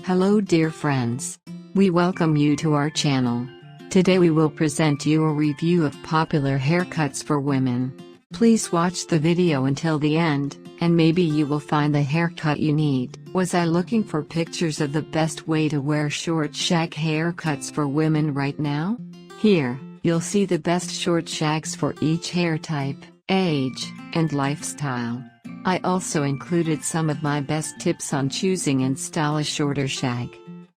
Hello dear friends. We welcome you to our channel. Today we will present you a review of popular haircuts for women. Please watch the video until the end, and maybe you will find the haircut you need. Was I looking for pictures of the best way to wear short shag haircuts for women right now? Here, you'll see the best short shags for each hair type, age, and lifestyle. I also included some of my best tips on choosing and style a shorter shag.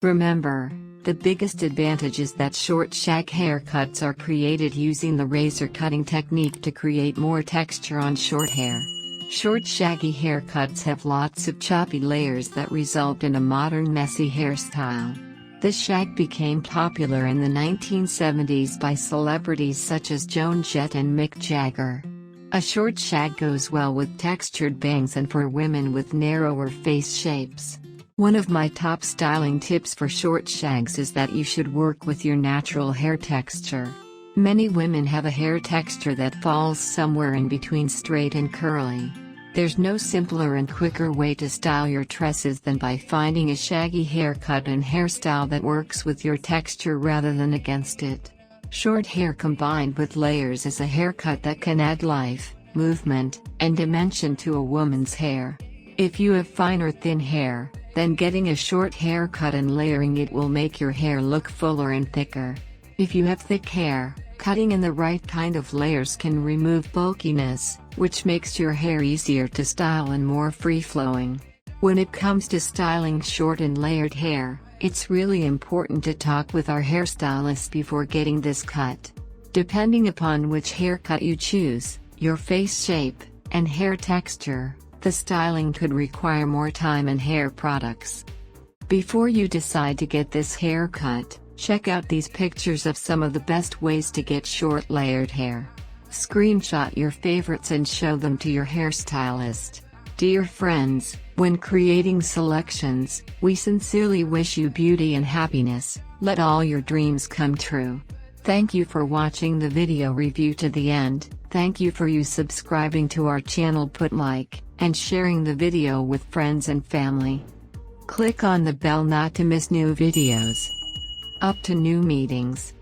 Remember, the biggest advantage is that short shag haircuts are created using the razor cutting technique to create more texture on short hair. Short shaggy haircuts have lots of choppy layers that result in a modern messy hairstyle. This shag became popular in the 1970s by celebrities such as Joan Jett and Mick Jagger. A short shag goes well with textured bangs and for women with narrower face shapes. One of my top styling tips for short shags is that you should work with your natural hair texture. Many women have a hair texture that falls somewhere in between straight and curly. There's no simpler and quicker way to style your tresses than by finding a shaggy haircut and hairstyle that works with your texture rather than against it. Short hair combined with layers is a haircut that can add life, movement, and dimension to a woman's hair. If you have fine or thin hair, then getting a short haircut and layering it will make your hair look fuller and thicker. If you have thick hair, cutting in the right kind of layers can remove bulkiness, which makes your hair easier to style and more free-flowing. When it comes to styling short and layered hair, it's really important to talk with our hairstylist before getting this cut. Depending upon which haircut you choose, your face shape, and hair texture, the styling could require more time and hair products. Before you decide to get this haircut, check out these pictures of some of the best ways to get short layered hair. Screenshot your favorites and show them to your hairstylist. Dear friends, when creating selections, we sincerely wish you beauty and happiness. Let all your dreams come true. Thank you for watching the video review to the end. Thank you for subscribing to our channel, put like, and sharing the video with friends and family. Click on the bell not to miss new videos. Up to new meetings.